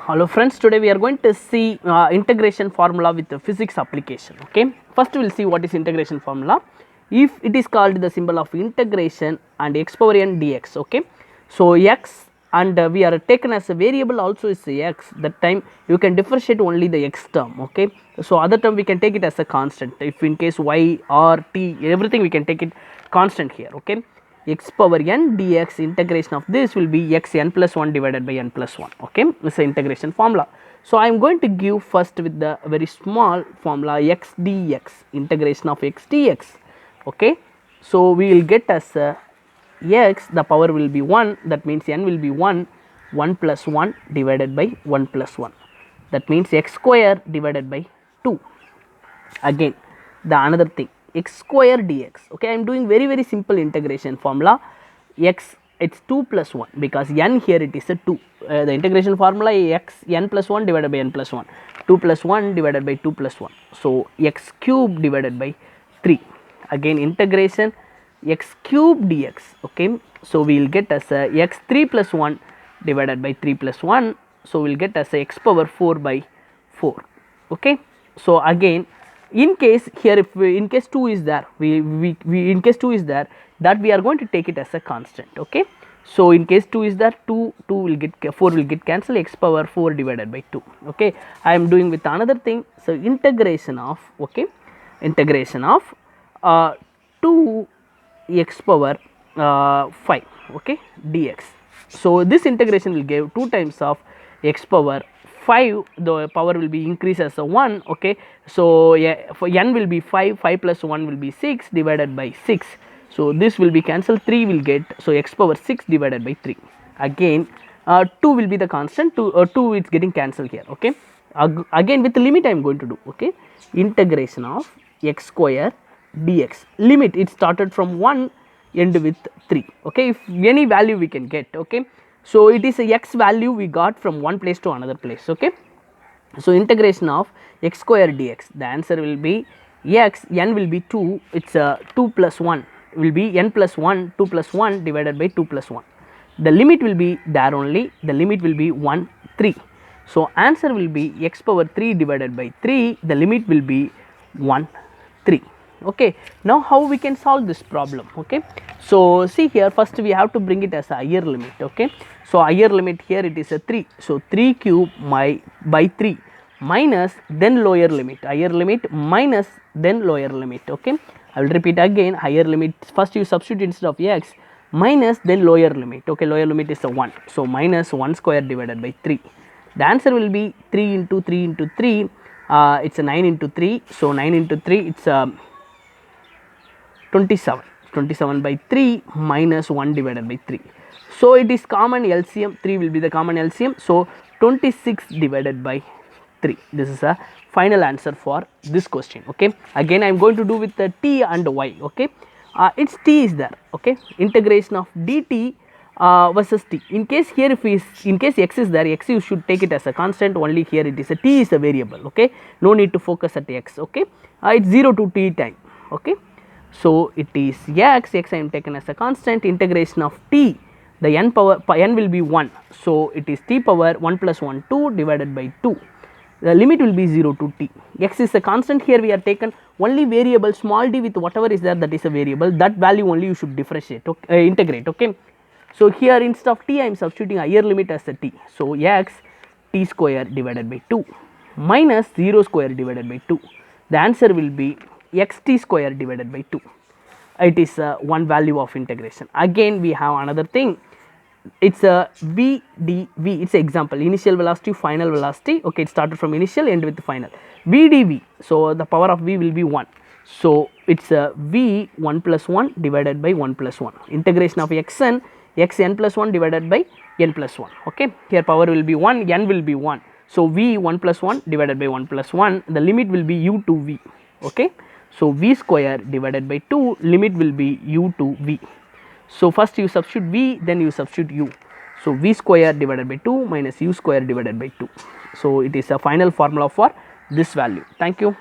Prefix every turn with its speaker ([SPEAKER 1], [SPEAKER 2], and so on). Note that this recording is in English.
[SPEAKER 1] Hello friends, today we are going to see integration formula with the physics application. Okay, first we will see what is integration formula. If it is called the symbol of integration and x power n dx. Okay, so x and we are taken as a variable also is x, that time you can differentiate only the x term. Okay, so other term we can take it as a constant. If in case y or t, everything we can take it constant here. Okay, x power n dx, integration of this will be x n plus 1 divided by n plus 1. Okay, this is the integration formula. So I am going to give first with the very small formula x dx, integration of x dx. Okay, so we will get as x, the power will be 1, that means n will be 1 plus 1 divided by 1 plus 1, that means x square divided by 2. Again the another thing, x square dx. Okay, I am doing very simple integration formula. X, it's 2 plus 1 because n here it is a 2. The integration formula x n plus 1 divided by n plus 1, 2 plus 1 divided by 2 plus 1. So x cube divided by 3. Again integration x cube dx. Okay, so we will get as a x 3 plus 1 divided by 3 plus 1. So we will get as a x power 4 by 4. Okay, so again in case here, if we, in case 2 is there, we in case 2 is there, that we are going to take it as a constant. Okay, so in case 2 is there, 2 will get 4 will get cancelled, x power 4 divided by 2. Okay, I am doing with another thing. So integration of, okay, integration of 2 x power 5, okay, dx. So this integration will give 2 times of x power 5, the power will be increased as a 1. Okay, so yeah, for n will be 5, 5 plus 1 will be 6 divided by 6. So this will be cancelled, 3 will get, so x power 6 divided by 3. Again 2 will be the constant, 2 is getting cancelled here. Okay, again with the limit I am going to do. Okay, integration of x square dx, limit it started from 1 end with 3. Okay, if any value we can get. Okay, so it is a x value we got from one place to another place. Okay, so integration of x square dx, the answer will be x, n will be 2, it's a 2 plus 1 will be n plus 1, 2 plus 1 divided by 2 plus 1. The limit will be there only, the limit will be 1 3. So answer will be x power 3 divided by 3, the limit will be 1 3. Okay, now how we can solve this problem? Okay, so see here, first we have to bring it as a higher limit. Okay, so higher limit here it is a 3, so 3 cube by 3 minus then lower limit, higher limit minus then lower limit. Okay, I will repeat again, higher limit first you substitute instead of x, minus then lower limit. Okay, lower limit is a 1, so minus 1 square divided by 3. The answer will be 3 into 3 into 3, it's a 9 into 3, so 9 into 3 it's a 27, 27 by 3 minus 1 divided by 3. So it is common LCM, 3 will be the common LCM, so 26 divided by 3. This is a final answer for this question. Okay, again I am going to do with the t and y. Okay, its t is there. Okay, integration of dt versus t. In case here if we, in case x is there, x you should take it as a constant, only here it is a t is a variable. Okay, no need to focus at x. Okay, it's 0 to t time. Okay, so it is x I am taken as a constant, integration of t, the n power n will be 1, so it is t power 1 plus 1 2 divided by 2. The limit will be 0 to t. X is a constant, here we are taken only variable small d with whatever is there, that is a variable, that value only you should differentiate, okay, integrate. Okay, so here instead of t I am substituting higher limit as a t, so x t square divided by 2 minus 0 square divided by 2. The answer will be xt square divided by 2. It is one value of integration. Again we have another thing, it's a v dv, it's an example, initial velocity, final velocity. Okay, it started from initial, end with the final, v dv, so the power of v will be 1, so it's a v 1 plus 1 divided by 1 plus 1, integration of xn plus 1 divided by n plus 1. Okay, here power will be 1, n will be 1, so v 1 plus 1 divided by 1 plus 1, the limit will be u to v. Okay, so v square divided by 2, limit will be u to v. So first you substitute v, then you substitute u, so v square divided by 2 minus u square divided by 2. So it is a final formula for this value. Thank you.